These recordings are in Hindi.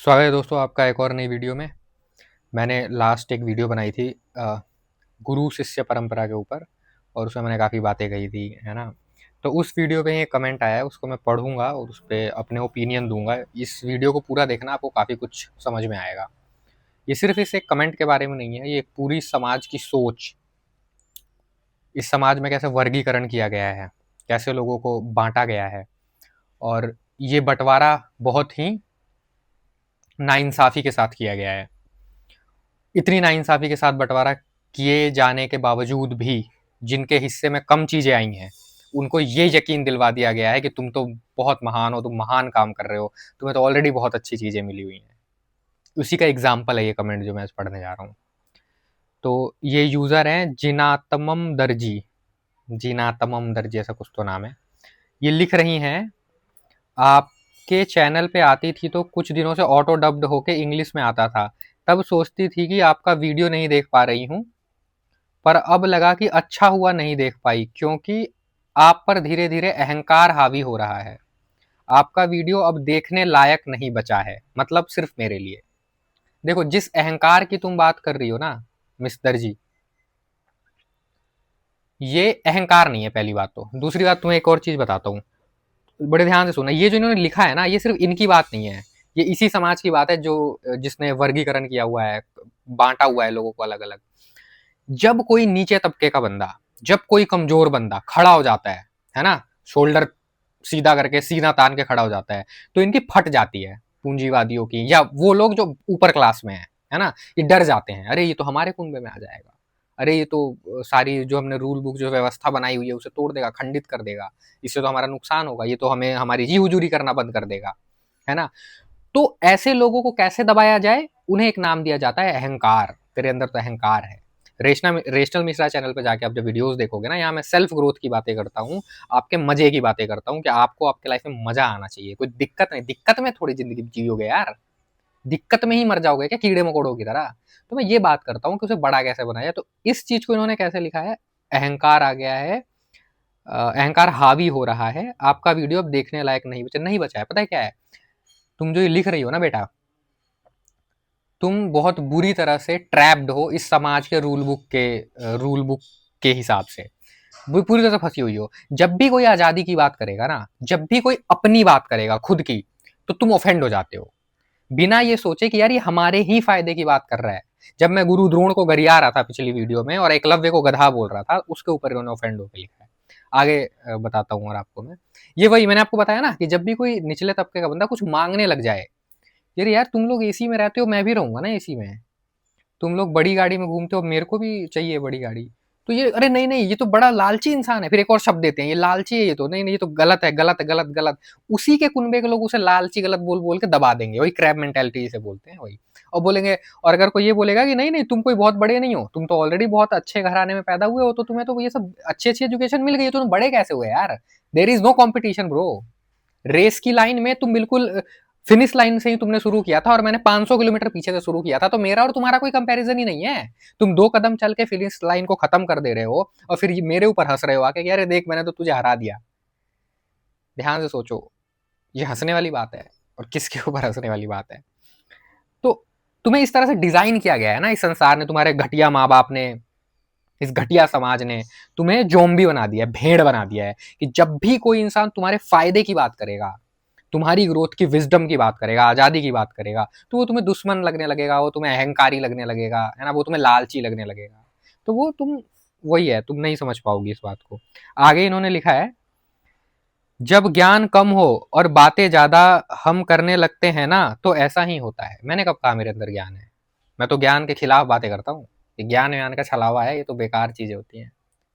स्वागत है दोस्तों आपका एक और नई वीडियो में। मैंने लास्ट एक वीडियो बनाई थी गुरु शिष्य परंपरा के ऊपर, और उसमें मैंने काफ़ी बातें कही थी, है ना। तो उस वीडियो पे एक कमेंट आया है, उसको मैं पढ़ूंगा और उस पर अपने ओपिनियन दूंगा। इस वीडियो को पूरा देखना, आपको काफ़ी कुछ समझ में आएगा। ये सिर्फ इस एक कमेंट के बारे में नहीं है, ये एक पूरी समाज की सोच, इस समाज में कैसे वर्गीकरण किया गया है, कैसे लोगों को बांटा गया है, और ये बंटवारा बहुत ही नाइंसाफ़ी के साथ किया गया है। इतनी नाइंसाफ़ी के साथ बंटवारा किए जाने के बावजूद भी जिनके हिस्से में कम चीज़ें आई हैं, उनको ये यकीन दिलवा दिया गया है कि तुम तो बहुत महान हो, तुम महान काम कर रहे हो, तुम्हें तो ऑलरेडी बहुत अच्छी चीज़ें मिली हुई हैं। उसी का एग्ज़ाम्पल है ये कमेंट जो मैं आज पढ़ने जा रहा हूँ। तो ये यूज़र हैं जिनातमम दर्जी ऐसा कुछ तो नाम है। ये लिख रही हैं, आपके चैनल पे आती थी तो कुछ दिनों से ऑटो डब्ड होके इंग्लिश में आता था। तब सोचती थी कि आपका वीडियो नहीं देख पा रही हूँ, पर अब लगा कि अच्छा हुआ नहीं देख पाई, क्योंकि आप पर धीरे धीरे अहंकार हावी हो रहा है। आपका वीडियो अब देखने लायक नहीं बचा है, मतलब सिर्फ मेरे लिए। देखो, जिस अहंकार की तुम बात कर रही हो ना मिस्टर जी, ये अहंकार नहीं है, पहली बात। तो दूसरी बात, तुम्हें एक और चीज बताता हूँ, बड़े ध्यान से सुनना। ये जो इन्होंने लिखा है ना, ये सिर्फ इनकी बात नहीं है, ये इसी समाज की बात है जो जिसने वर्गीकरण किया हुआ है, बांटा हुआ है लोगों को अलग अलग। जब कोई नीचे तबके का बंदा, जब कोई कमजोर बंदा खड़ा हो जाता है ना, शोल्डर सीधा करके सीना तान के खड़ा हो जाता है, तो इनकी फट जाती है पूंजीवादियों की, या वो लोग जो ऊपर क्लास में है ना, ये डर जाते हैं, अरे ये तो हमारे कुंबे में आ जाएगा, अरे ये तो सारी जो हमने रूल बुक जो व्यवस्था बनाई हुई है उसे तोड़ देगा, खंडित कर देगा, इससे तो हमारा नुकसान होगा, ये तो हमें हमारी जी हुजूरी करना बंद कर देगा, है ना। तो ऐसे लोगों को कैसे दबाया जाए, उन्हें एक नाम दिया जाता है अहंकार। तेरे अंदर तो अहंकार है। रेशनल मिश्रा चैनल पे जाके आप जब वीडियोस देखोगे ना, यहाँ मैं सेल्फ ग्रोथ की बातें करता हूँ, आपके मजे की बातें करता हूँ कि आपको आपके लाइफ में मजा आना चाहिए, कोई दिक्कत नहीं। दिक्कत में थोड़ी जिंदगी जियोगे यार, दिक्कत में ही मर जाओगे क्या कीड़े मकोड़ों की तरह। तो मैं ये बात करता हूँ कि उसे बड़ा कैसे बनाया। तो इस चीज को इन्होंने कैसे लिखा है, अहंकार आ गया है, अहंकार हावी हो रहा है, आपका वीडियो अब देखने लायक नहीं बचा है। पता है क्या है, तुम जो ये लिख रही हो ना बेटा, तुम बहुत बुरी तरह से ट्रैप्ड हो इस समाज के रूल बुक के हिसाब से, पूरी तरह से फंसी हुई हो। जब भी कोई आजादी की बात करेगा ना, जब भी कोई अपनी बात करेगा खुद की, तो तुम ऑफेंड हो जाते हो, बिना ये सोचे कि यार ये हमारे ही फायदे की बात कर रहा है। जब मैं गुरु द्रोण को गरिया रहा था पिछली वीडियो में और एकलव्य को गधा बोल रहा था, उसके ऊपर इन्होंने ऑफेंड होकर लिखा है। आगे बताता हूँ और आपको मैं, ये वही मैंने आपको बताया ना कि जब भी कोई निचले तबके का बंदा कुछ मांगने लग जाए, यार तुम लोग एसी में रहते हो, मैं भी रहूंगा ना एसी में, तुम लोग बड़ी गाड़ी में घूमते हो, मेरे को भी चाहिए बड़ी गाड़ी, तो ये अरे नहीं नहीं ये तो बड़ा लालची इंसान है, फिर एक और शब्द देते हैं, ये लालची है, ये तो नहीं नहीं ये तो गलत है, गलत है, गलत गलत। उसी के कुनबे के लोग उसे लालची गलत बोल बोल के दबा देंगे, वही क्रैब मेंटेलिटी से बोलते हैं वही। और बोलेंगे, और अगर कोई ये बोलेगा कि नहीं नहीं तुम कोई बहुत बड़े नहीं हो, तुम तो ऑलरेडी बहुत अच्छे घराने में पैदा हुए हो, तो तुम्हें तो ये सब अच्छी अच्छी एजुकेशन मिल गई, तो तुम बड़े कैसे हुए यार। There is no competition bro. Race की लाइन में तुम बिल्कुल फिनिश लाइन से ही तुमने शुरू किया था और मैंने 500 किलोमीटर पीछे से शुरू किया था, तो मेरा और तुम्हारा कोई कंपैरिजन ही नहीं है। तुम 2 कदम चल के फिनिश लाइन को खत्म कर दे रहे हो और फिर मेरे ऊपर हंस रहे हो आके, अरे देख मैंने तो तुझे हरा दिया। ध्यान से सोचो, ये हंसने वाली बात है और किसके ऊपर हंसने वाली बात है। तो तुम्हें इस तरह से डिजाइन किया गया है ना इस संसार ने, तुम्हारे घटिया माँ बाप ने, इस घटिया समाज ने तुम्हें जोम्बी बना दिया है, भेड़ बना दिया है, कि जब भी कोई इंसान तुम्हारे फायदे की बात करेगा, तुम्हारी ग्रोथ की, विजडम की बात करेगा, आजादी की बात करेगा, तो वो तुम्हें दुश्मन लगने लगेगा, वो तुम्हें अहंकारी लगने लगेगा, है ना, वो तुम्हें लालची लगने लगेगा। तो वो तुम, वही है, तुम नहीं समझ पाओगी इस बात को। आगे इन्होंने लिखा है, जब ज्ञान कम हो और बातें ज्यादा हम करने लगते हैं ना, तो ऐसा ही होता है। मैंने कब कहा मेरे अंदर ज्ञान है? मैं तो ज्ञान के खिलाफ बातें करता हूँ। ज्ञान व्यान का छलावा है, ये तो बेकार चीजें होती हैं,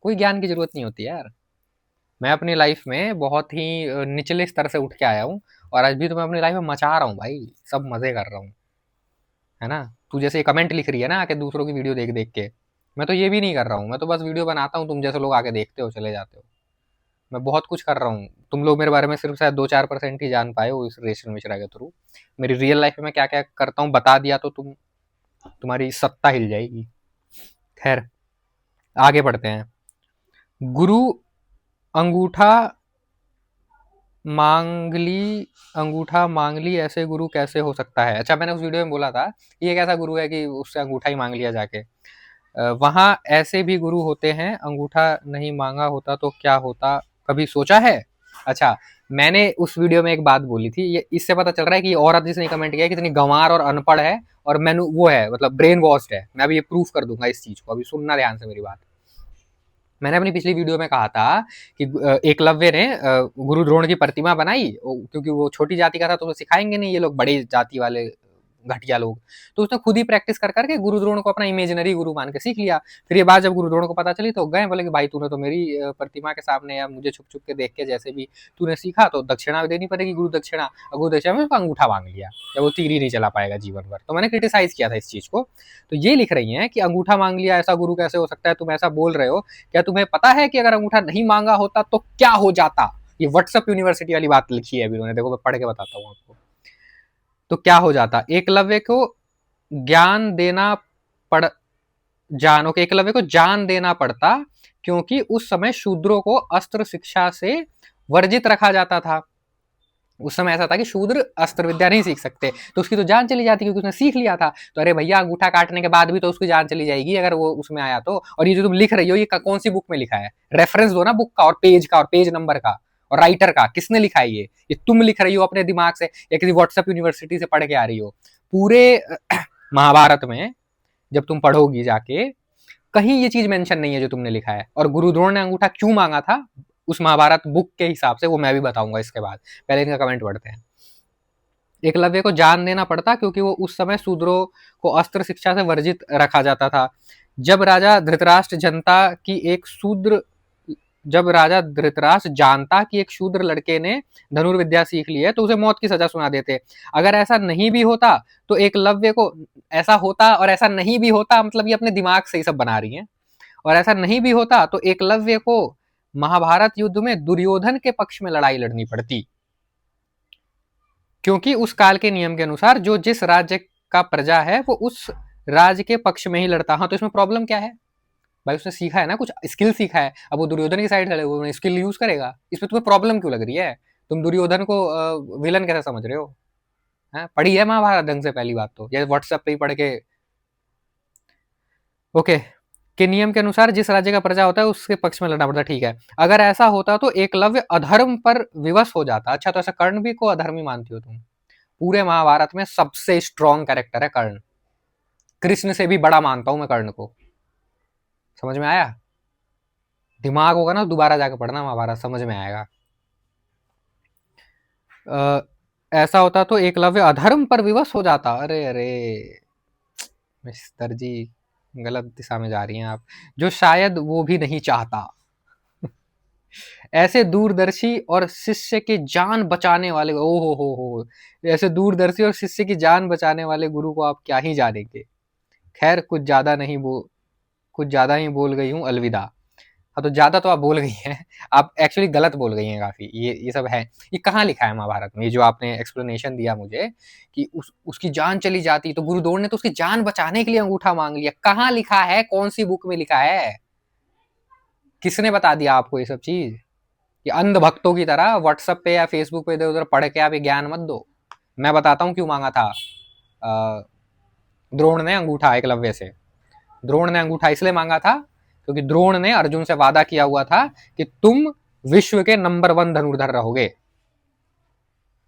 कोई ज्ञान की जरूरत नहीं होती यार। मैं अपनी लाइफ में बहुत ही निचले स्तर से उठ के आया हूँ, और आज भी तो मैं अपनी लाइफ में मचा रहा हूँ भाई, सब मजे कर रहा हूँ, है ना। तू जैसे कमेंट लिख रही है ना आके दूसरों की वीडियो देख देख के, मैं तो ये भी नहीं कर रहा हूँ, मैं तो बस वीडियो बनाता हूँ, तुम जैसे लोग आके देखते हो चले जाते हो। मैं बहुत कुछ कर रहा हूँ, तुम लोग मेरे बारे में सिर्फ शायद 2-4% ही जान पाए हो इस रेशल मिश्रा के थ्रू। मेरी रियल लाइफ में क्या क्या करता हूँ बता दिया तो तुम्हारी सत्ता हिल जाएगी। खैर, आगे बढ़ते हैं। गुरु अंगूठा मांगली, अंगूठा मांगली ऐसे गुरु कैसे हो सकता है? अच्छा, मैंने उस वीडियो में बोला था ये एक ऐसा गुरु है कि उससे अंगूठा ही मांग लिया जाके। वहाँ ऐसे भी गुरु होते हैं, अंगूठा नहीं मांगा होता तो क्या होता, कभी सोचा है? अच्छा, मैंने उस वीडियो में एक बात बोली थी, ये इससे पता चल रहा है कि ये औरत जिसने कमेंट किया है कितनी गंवार और अनपढ़ है, और मैंने वो है मतलब ब्रेन वॉश्ड है। मैं अभी ये प्रूफ कर दूंगा इस चीज को, अभी सुनना ध्यान से मेरी बात। मैंने अपनी पिछली वीडियो में कहा था कि एकलव्य ने गुरु द्रोण की प्रतिमा बनाई, क्योंकि वो छोटी जाति का था तो वो सिखाएंगे नहीं ये लोग बड़े जाति वाले घटिया लोग। तो उसने खुद ही प्रैक्टिस कर करके गुरु द्रोण को अपना इमेजिनरी गुरु मान के सीख लिया। फिर ये बात जब गुरु द्रोण को पता चली तो गए बोले कि भाई तूने तो मेरी प्रतिमा के सामने या मुझे छुप छुप के देख के जैसे भी तूने सीखा, तो दक्षिणा भी देनी पड़ेगी, गुरु दक्षिणा। और गुरु दक्षिणा में उसका अंगूठा मांग लिया, या वो तीर ही नहीं चला पाएगा जीवन भर। तो मैंने क्रिटिसाइज किया था इस चीज को। तो ये लिख रही हैं कि अंगूठा मांग लिया ऐसा गुरु कैसे हो सकता है, तुम ऐसा बोल रहे हो, क्या तुम्हें पता है कि अगर अंगूठा नहीं मांगा होता तो क्या हो जाता? ये व्हाट्सएप यूनिवर्सिटी वाली बात लिखी है अभी उन्होंने, देखो मैं पढ़ के बताता हूँ आपको। तो क्या हो जाता, एकलव्य को ज्ञान देना पड़ जानों के एकलव्य को जान देना पड़ता, क्योंकि उस समय शूद्रों को अस्त्र शिक्षा से वर्जित रखा जाता था। उस समय ऐसा था कि शूद्र अस्त्र विद्या नहीं सीख सकते, तो उसकी तो जान चली जाती क्योंकि उसने सीख लिया था। तो अरे भैया, अंगूठा काटने के बाद भी तो उसकी जान चली जाएगी अगर वो उसमें आया तो। और ये जो तुम लिख रही हो ये कौन सी बुक में लिखा है? रेफरेंस दो ना बुक का, और पेज नंबर का, और राइटर का, किसने लिखा है ये तुम लिख रही हो अपने दिमाग से या किसी व्हाट्सएप यूनिवर्सिटी से पढ़ के आ रही हो? पूरे महाभारत में जब तुम पढ़ोगी जाके, कहीं ये चीज मेंशन नहीं है जो तुमने लिखा है। और गुरु द्रोण ने अंगूठा क्यों मांगा था उस महाभारत बुक के हिसाब से, वो मैं भी बताऊंगा इसके बाद। पहले इनका कमेंट पढ़ते हैं। एकलव्य को जान देना पड़ता क्योंकि वो उस समय शूद्रों को अस्त्र शिक्षा से वर्जित रखा जाता था। जब राजा धृतराष्ट्र जनता की एक शूद्र जब राजा धृतराष्ट्र जानता कि एक शूद्र लड़के ने धनुर्विद्या सीख ली है तो उसे मौत की सजा सुना देते। अगर ऐसा नहीं भी होता तो एकलव्य को ऐसा होता, और ऐसा नहीं भी होता मतलब ये अपने दिमाग से ही सब बना रही हैं। और ऐसा नहीं भी होता तो एकलव्य को महाभारत युद्ध में दुर्योधन के पक्ष में लड़ाई लड़नी पड़ती, क्योंकि उस काल के नियम के अनुसार जो जिस राज्य का प्रजा है वो उस राज्य के पक्ष में ही लड़ता। हाँ, तो इसमें प्रॉब्लम क्या है भाई? उसने सीखा है ना, कुछ स्किल सीखा है, अब वो दुर्योधन की साइड है, वो स्किल यूज करेगा। इसमें तुम्हें प्रॉब्लम क्यों लग रही है? तुम दुर्योधन को विलन कैसे समझ रहे हो? पढ़ी है महाभारत ढंग से पहली बात तो, या व्हाट्सएप पे ही पढ़ के? ओके, के नियम के अनुसार जिस राज्य का प्रजा होता है उसके पक्ष में लड़ना पड़ता है, ठीक है। अगर ऐसा होता तो एकलव्य अधर्म पर विवश हो जाता। अच्छा, तो ऐसा कर्ण भी को अधर्मी मानती हो तुम? पूरे महाभारत में सबसे स्ट्रॉन्ग कैरेक्टर है कर्ण। कृष्ण से भी बड़ा मानता हूं मैं कर्ण को। समझ में आया? दिमाग होगा ना, दोबारा जाके पढ़ना महाभारत, समझ में आएगा। ऐसा होता तो एकलव्य अधर्म पर विवश हो जाता। अरे अरे मिस्टर जी, गलत दिशा में जा रही हैं आप, जो शायद वो भी नहीं चाहता। ऐसे दूरदर्शी और शिष्य की जान बचाने वाले, ओ हो, ऐसे दूरदर्शी और शिष्य की जान बचाने वाले गुरु को आप क्या ही जानेंगे। खैर, कुछ ज्यादा ही बोल गई हूँ, अलविदा। हाँ, तो ज्यादा तो आप बोल गई हैं, आप एक्चुअली गलत बोल गई हैं काफी। ये सब है, ये कहाँ लिखा है महाभारत में? ये जो आपने एक्सप्लेनेशन दिया मुझे कि उसकी जान चली जाती, तो गुरु द्रोण ने तो उसकी जान बचाने के लिए अंगूठा मांग लिया, कहाँ लिखा है? कौन सी बुक में लिखा है? किसने बता दिया आपको ये सब चीज? ये अंध भक्तों की तरह व्हाट्सएप पे या फेसबुक पे इधर उधर पढ़ के आप ये ज्ञान मत दो। मैं बताता हूँ क्यों मांगा था द्रोण ने अंगूठा एकलव्य से। द्रोण ने अंगूठा इसलिए मांगा था क्योंकि द्रोण ने अर्जुन से वादा किया हुआ था कि तुम विश्व के नंबर 1 धनुर्धर रहोगे,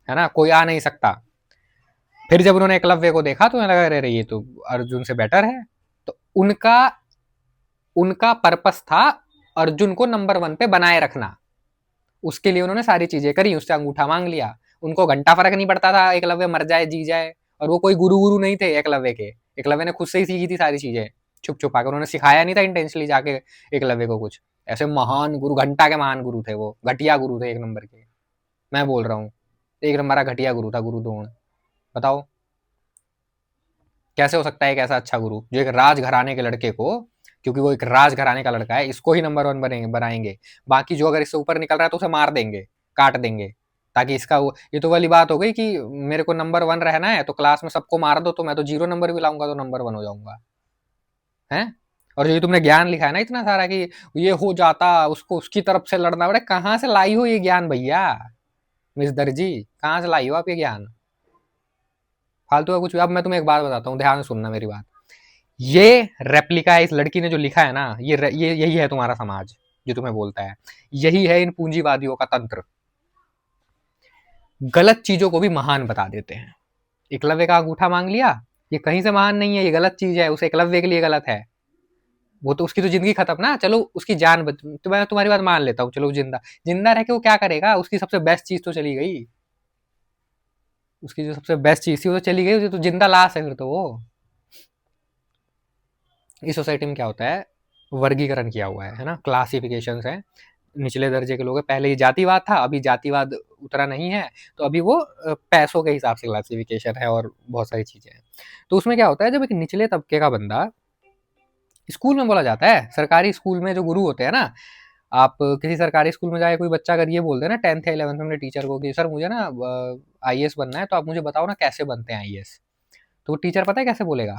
है ना, कोई आ नहीं सकता। फिर जब उन्होंने एकलव्य को देखा तो उन्हें लगा अरे ये तो अर्जुन से बेटर है। तो उनका उनका पर्पस था अर्जुन को नंबर 1 पे बनाए रखना। उसके लिए उन्होंने सारी चीजें करी, उससे अंगूठा मांग लिया। उनको घंटा फर्क नहीं पड़ता था एकलव्य मर जाए जी जाए। और वो कोई गुरु नहीं थे एकलव्य के, एकलव्य ने खुद से ही सीखी थी सारी चीजें छुप छुपा कर। उन्होंने सिखाया नहीं था इंटेंशनली जाके एकलव्य को कुछ। ऐसे महान गुरु, घंटा के महान गुरु थे वो, घटिया गुरु थे एक नंबर के। मैं बोल रहा हूँ एक नंबर घटिया गुरु था गुरु द्रोण। बताओ कैसे हो सकता है एक ऐसा अच्छा गुरु जो एक राज घराने के लड़के को, क्योंकि वो एक राज घराने का लड़का है, इसको ही नंबर 1 बनाएंगे, बाकी जो अगर इससे ऊपर निकल रहा है तो उसे मार देंगे, काट देंगे, ताकि इसका वो। ये तो वाली बात हो गई कि मेरे को नंबर 1 रहना है तो क्लास में सबको मार दो, तो मैं तो 0 नंबर भी लाऊंगा तो नंबर 1 हो जाऊंगा, है। और जो तुमने ज्ञान लिखा है ना इतना सारा कि ये हो जाता, उसको उसकी तरफ से लड़ना पड़े, कहाँ से लाई हो ये ज्ञान भैया? मिस दर्जी, कहाँ से लाई हो आप ये ज्ञान? फालतू का कुछ भी। अब मैं तुम्हें एक बात बताता हूँ, ध्यान से सुनना मेरी बात। ये रेप्लिका है, इस लड़की ने जो लिखा है ना, ये यही है तुम्हारा समाज जो तुम्हें बोलता है। यही है इन पूंजीवादियों का तंत्र। गलत चीजों को भी महान बता देते हैं। एकलव्य का अंगूठा मांग लिया, ये कहीं से महान नहीं है, ये गलत चीज है, उस एकलव्य के लिए गलत है। वो तो उसकी तो जिंदगी खत्म ना, चलो उसकी जान तो मैं तुम्हारी बात मान लेता हूँ, चलो जिंदा जिंदा रह के वो क्या करेगा? उसकी सबसे बेस्ट चीज तो चली गई, उसकी जो सबसे बेस्ट चीज थी वो तो चली गई, उसे तो जिंदा लाश है फिर तो वो। इस सोसाइटी में क्या होता है, वर्गीकरण किया हुआ है ना, क्लासिफिकेशंस है। निचले दर्जे के लोग हैं, पहले ये जातिवाद था, अभी जातिवाद उतरा नहीं है, तो अभी वो पैसों के हिसाब से क्लासिफिकेशन है और बहुत सारी चीजें हैं। तो उसमें क्या होता है, जब एक निचले तबके का बंदा, स्कूल में बोला जाता है, सरकारी स्कूल में जो गुरु होते हैं ना, आप किसी सरकारी स्कूल में जाए, कोई बच्चा अगर ये बोल दे ना 10th या 11th में अपने टीचर को कि सर मुझे ना आईएएस बनना है, तो आप मुझे बताओ ना कैसे बनते हैं आईएएस। तो वो टीचर पता है कैसे बोलेगा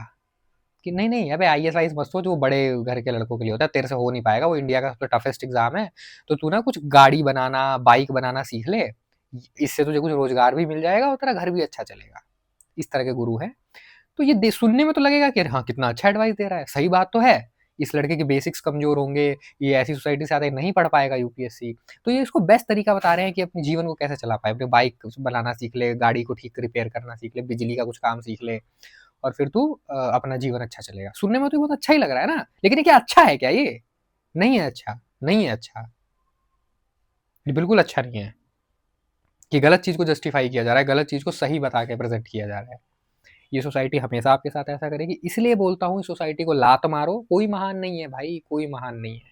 कि नहीं नहीं अबे आईएएस वाईएस मत सोच, वो बड़े घर के लड़कों के लिए होता है, तेरे से हो नहीं पाएगा, वो इंडिया का सबसे टफेस्ट एग्जाम है। तो तू ना कुछ गाड़ी बनाना, बाइक बनाना सीख ले, इससे तुझे कुछ रोजगार भी मिल जाएगा और तेरा घर भी अच्छा चलेगा। इस तरह के गुरु है। तो ये सुनने में तो लगेगा कि हाँ कितना अच्छा एडवाइस दे रहा है, सही बात तो है। इस लड़के के बेसिक्स कमजोर होंगे, ये ऐसी सोसाइटी से आते नहीं पढ़ पाएगा यूपीएससी, तो ये इसको बेस्ट तरीका बता रहे हैं कि अपने जीवन को कैसे चला पाए, अपने बाइक बनाना सीख ले, गाड़ी को ठीक रिपेयर करना सीख ले, बिजली का कुछ काम सीख ले, और फिर तू अपना जीवन अच्छा चलेगा। सुनने में तो बहुत अच्छा ही लग रहा है ना, लेकिन ये क्या अच्छा है क्या? ये नहीं है अच्छा, नहीं है अच्छा, ये बिल्कुल अच्छा नहीं है कि गलत चीज को जस्टिफाई किया जा रहा है, गलत चीज को सही बता के प्रेजेंट किया जा रहा है। ये सोसाइटी हमेशा आपके साथ ऐसा करेगी, इसलिए बोलता हूँ इस सोसाइटी को लात मारो। कोई महान नहीं है भाई, कोई महान नहीं है,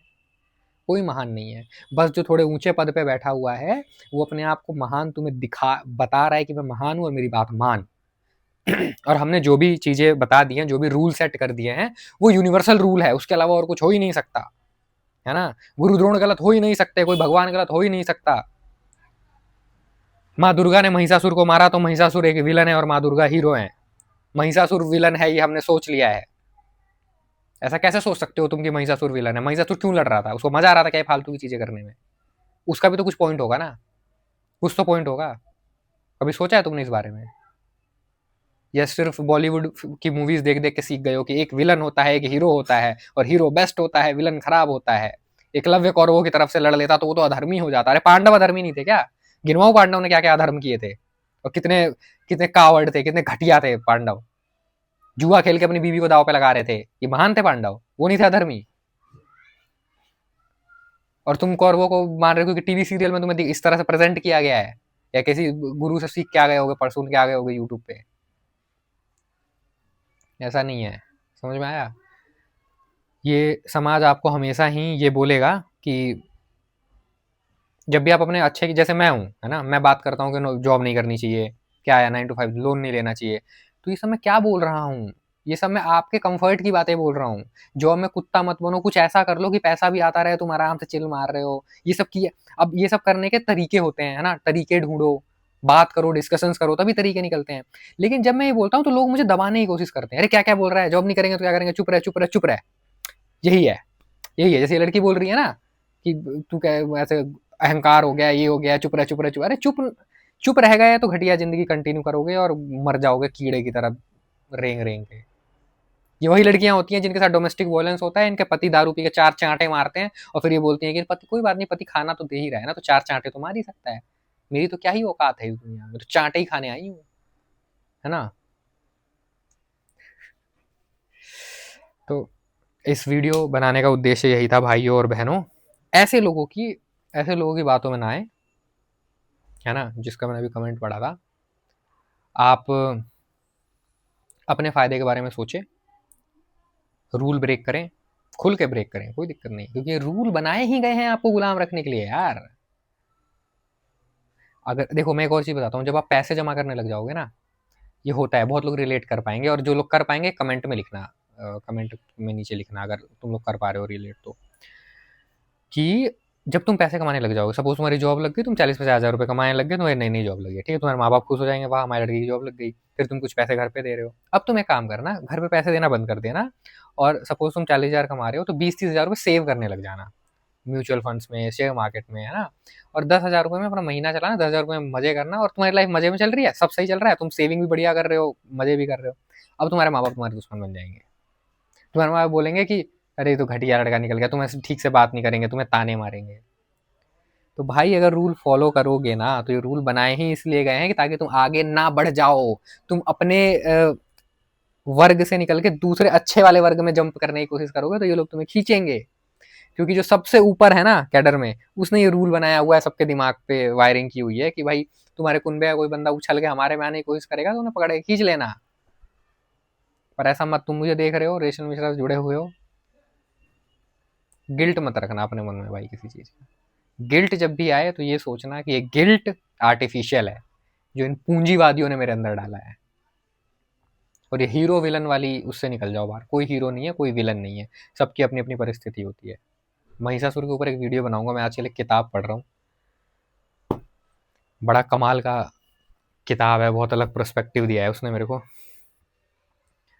कोई महान नहीं है। बस जो थोड़े ऊंचे पद पे बैठा हुआ है, वो अपने आप को महान तुम्हें बता रहा है कि मैं महान हूं और मेरी बात मान। और हमने जो भी चीजें बता दी हैं, जो भी रूल सेट कर दिए हैं, वो यूनिवर्सल रूल है, उसके अलावा और कुछ हो ही नहीं सकता, है ना। गुरु द्रोण गलत हो ही नहीं सकते, कोई भगवान गलत हो ही नहीं सकता। माँ दुर्गा ने महिषासुर को मारा तो महिषासुर एक विलन है और माँ दुर्गा हीरो है। महिषासुर विलन है ये हमने सोच लिया है। ऐसा कैसे सोच सकते हो तुम कि महिषासुर विलन है? महिषासुर क्यों लड़ रहा था? उसको मजा आ रहा था क्या फालतू की चीजें करने में? उसका भी तो कुछ पॉइंट होगा ना, कुछ तो पॉइंट होगा। कभी सोचा है तुमने इस बारे में? या सिर्फ बॉलीवुड की मूवीज देख देख के सीख गए हो कि एक विलन होता है, एक हीरो होता है, और हीरो बेस्ट होता है, विलन खराब होता है। एकलव्य कौरवों की तरफ से लड़ लेता तो वो तो अधर्मी हो जाता। अरे पांडव अधर्मी नहीं थे क्या? गिनवाओ पांडव ने क्या क्या अधर्म किए थे, और कितने कितने कावड़ थे, कितने घटिया थे पांडव। जुआ खेल के अपनी बीवी को दाव पे लगा रहे थे, ये महान थे पांडव, वो नहीं थे अधर्मी। और तुम कौरवों को मान रहे हो कि टीवी सीरियल में तुम्हें इस तरह से प्रेजेंट किया गया है, या किसी गुरु से सीख के आ गए होगे, पढ़ सुन के आ गए होगे यूट्यूब पे। ऐसा नहीं है, समझ में आया? ये समाज आपको हमेशा ही ये बोलेगा कि जब भी आप अपने अच्छे की, जैसे मैं हूँ, है ना, मैं बात करता हूँ कि जॉब नहीं करनी चाहिए, क्या है 9 to 5 लोन नहीं लेना चाहिए, तो ये सब मैं क्या बोल रहा हूँ? ये सब मैं आपके कंफर्ट की बातें बोल रहा हूँ। जॉब में कुत्ता मत बनो, कुछ ऐसा कर लो कि पैसा भी आता रहे, तुम आराम से चिल मार रहे हो, ये सब किए। अब ये सब करने के तरीके होते हैं, है ना, तरीके ढूंढो, बात करो, डिस्कशंस करो, तभी तरीके निकलते हैं। लेकिन जब मैं ये बोलता हूँ तो लोग मुझे दबाने की कोशिश करते हैं, अरे क्या क्या बोल रहा है, जॉब नहीं करेंगे तो क्या करेंगे, चुप रहे चुप रहे चुप रहे। यही है, यही है। जैसे ये लड़की बोल रही है ना कि तू क्या ऐसे अहंकार हो गया, ये हो गया, चुप रह चुप रह चुप, अरे चुप चुप रह गए तो घटिया जिंदगी कंटिन्यू करोगे और मर जाओगे कीड़े की तरह रेंग रेंग के। ये वही लड़कियां होती हैं जिनके साथ डोमेस्टिक वायलेंस होता है, इनके पति दारू पी के 4 चांटे मारते हैं और फिर ये बोलती हैं कि पति कोई बात नहीं, पति खाना तो दे ही रहा है ना, तो 4 चांटे तो मार ही सकता है, मेरी तो क्या ही औकात है इस दुनिया में, तो चांटे ही खाने आई हूँ, है ना। तो इस वीडियो बनाने का उद्देश्य यही था भाइयों और बहनों, ऐसे लोगों की ऐसे लोगों की बातों में ना आए, है ना, जिसका मैंने अभी कमेंट पढ़ा था। आप अपने फायदे के बारे में सोचें, रूल ब्रेक करें, खुल के ब्रेक करें, कोई दिक्कत नहीं, क्योंकि रूल बनाए ही गए हैं आपको गुलाम रखने के लिए यार। अगर देखो मैं एक और चीज बताता हूँ, जब आप पैसे जमा करने लग जाओगे ना, ये होता है, बहुत लोग रिलेट कर पाएंगे, और जो लोग कर पाएंगे कमेंट में लिखना, कमेंट में नीचे लिखना अगर तुम लोग कर पा रहे हो रिलेट, तो कि जब तुम पैसे कमाने लग जाओगे, सपोज तुम्हारी जॉब लग गई, तुम 40-50 हज़ार रुपये कमाने लग गए, तुम्हारी नई नई जॉब लगी है, ठीक है, तुम्हारे माँ बाप खुश हो जाएंगे, वाह हमारी लड़की की जॉब लग गई, फिर तुम कुछ पैसे घर पे दे रहे हो। अब तुम एक काम करना, घर पे पैसे देना बंद कर देना, और सपोज तुम 40 हज़ार कमा रहे हो तो 20-30 हज़ार रुपये सेव करने लग जाना। म्यूचुअल फंड्स में, शेयर मार्केट में, है ना? और 10,000 रुपये में अपना महीना चलाना, 10,000 रुपये में मज़े करना और तुम्हारी लाइफ मज़े में चल रही है, सब सही चल रहा है, तुम सेविंग भी बढ़िया कर रहे हो, मज़े भी कर रहे हो। अब तुम्हारे माँ-बाप तुम्हारे दुश्मन बन जाएँगे। तुम्हारे माँ-बाप बोलेंगे कि अरे ये तो घटिया लड़का निकल गया, तुम्हें ठीक से बात नहीं करेंगे, तुम्हें ताने मारेंगे। तो भाई अगर रूल फॉलो करोगे ना, तो ये रूल बनाए ही इसलिए गए हैं कि ताकि तुम आगे ना बढ़ जाओ। तुम अपने वर्ग से निकल के दूसरे अच्छे वाले वर्ग में जंप करने की कोशिश करोगे तो ये लोग तुम्हें खींचेंगे, क्योंकि जो सबसे ऊपर है ना कैडर में, उसने ये रूल बनाया हुआ है, सबके दिमाग पे वायरिंग की हुई है कि भाई तुम्हारे कुनबे का कोई बंदा उछल के हमारे में आने की कोशिश करेगा तो उन्हें पकड़ के खींच लेना। पर ऐसा मत, तुम मुझे देख रहे हो, रेशल मिश्रा से जुड़े हुए हो, गिल्ट मत रखना अपने मन में भाई किसी चीज़ का। गिल्ट जब भी आए तो ये सोचना कि ये गिल्ट आर्टिफिशियल है, जो इन पूंजीवादियों ने मेरे अंदर डाला है। और ये हीरो विलन वाली उससे निकल जाओ बाहर। कोई हीरो नहीं है, कोई विलन नहीं है, सबकी अपनी अपनी परिस्थिति होती है। महिषासुर के ऊपर एक वीडियो बनाऊंगा, मैं आजकल एक किताब पढ़ रहा हूँ, बड़ा कमाल का किताब है, बहुत अलग पर्सपेक्टिव दिया है उसने मेरे को।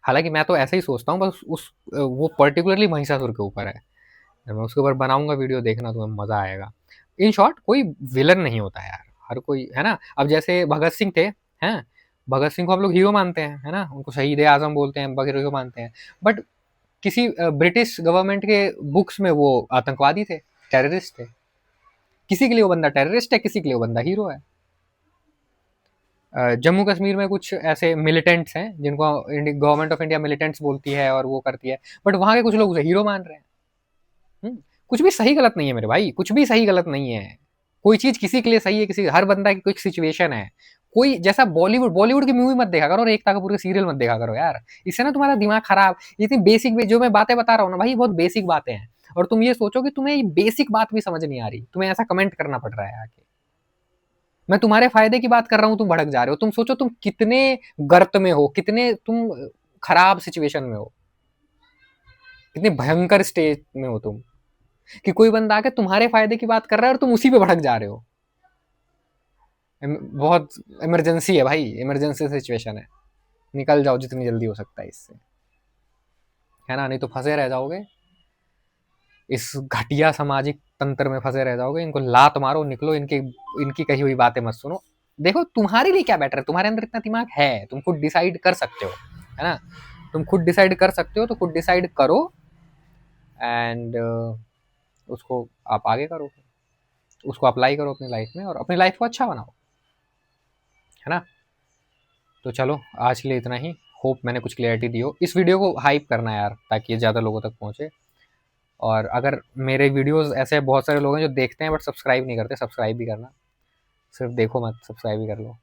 हालांकि मैं तो ऐसे ही सोचता हूँ, बस उस वो पर्टिकुलरली महिषासुर के ऊपर है। मैं उसके ऊपर बनाऊंगा वीडियो, देखना तुम्हें मजा आएगा। इन शॉर्ट कोई विलन नहीं होता यार, हर कोई, है ना? अब जैसे भगत सिंह थे, हैं, भगत सिंह को हम लोग हीरो मानते हैं, है ना? उनको शहीद आजम बोलते हैं, हीरो मानते हैं। बट किसी ब्रिटिश गवर्नमेंट के बुक्स में वो आतंकवादी थे, टेररिस्ट थे। किसी के लिए वो बंदा टेररिस्ट है, किसी के लिए वो बंदा हीरो है। जम्मू कश्मीर में कुछ ऐसे मिलिटेंट्स हैं जिनको गवर्नमेंट ऑफ इंडिया मिलिटेंट्स बोलती है और वो करती है, बट वहां के कुछ लोग उसे हीरो मान रहे हैं। कुछ भी सही गलत नहीं है मेरे भाई, कुछ भी सही गलत नहीं है। कोई चीज किसी के लिए सही है, किसी, हर बंदा की कोई सिचुएशन है। कोई जैसा बॉलीवुड की मूवी मत देखा करो और एकता कपूर के सीरियल मत देखा करो यार, इससे ना तुम्हारा दिमाग खराब। इतनी बेसिक जो मैं बातें बता रहा हूँ ना भाई, बहुत बेसिक बातें हैं, और तुम ये सोचो कि तुम्हें ये बेसिक बात भी समझ नहीं आ रही, तुम्हें ऐसा कमेंट करना पड़ रहा है आके। मैं तुम्हारे फायदे की बात कर रहा हूँ, तुम भड़क जा रहे हो। तुम सोचो तुम कितने गर्त में हो, कितने तुम खराब सिचुएशन में हो, कितने भयंकर स्टेज में हो तुम, कि कोई बंदा आके तुम्हारे फायदे की बात कर रहा है और तुम उसी पे भड़क जा रहे हो। बहुत इमरजेंसी है भाई, इमरजेंसी सिचुएशन है, निकल जाओ जितनी जल्दी हो सकता है इससे, है ना? नहीं तो फंसे रह जाओगे, इस घटिया सामाजिक तंत्र में फंसे रह जाओगे। इनको लात मारो, निकलो, इनकी इनकी कही हुई बातें मत सुनो। देखो तुम्हारे लिए क्या बेटर है, तुम्हारे अंदर इतना दिमाग है, तुम खुद डिसाइड कर सकते हो, है ना? तुम खुद डिसाइड कर सकते हो तो खुद डिसाइड करो, एंड उसको आप आगे करो, उसको अप्लाई करो अपनी लाइफ में और अपनी लाइफ को अच्छा बनाओ, है ना? तो चलो आज के लिए इतना ही। होप मैंने कुछ क्लियरिटी दी हो। इस वीडियो को हाइप करना यार, ताकि ये ज़्यादा लोगों तक पहुँचे। और अगर मेरे वीडियोस ऐसे बहुत सारे लोग हैं जो देखते हैं बट सब्सक्राइब नहीं करते, सब्सक्राइब भी करना, सिर्फ देखो मत, सब्सक्राइब भी कर लो,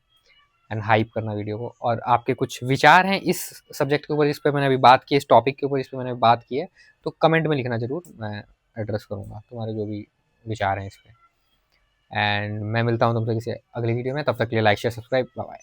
एंड हाइप करना वीडियो को। और आपके कुछ विचार हैं इस सब्जेक्ट के ऊपर जिस पे मैंने अभी बात की, इस टॉपिक के ऊपर जिस पे मैंने बात की है, तो कमेंट में लिखना ज़रूर, मैं एड्रेस करूँगा तुम्हारे जो भी विचार हैं इस पर। एंड मैं मिलता हूँ तुमसे किसी अगली वीडियो में, तब तक के लिए like share subscribe, bye bye.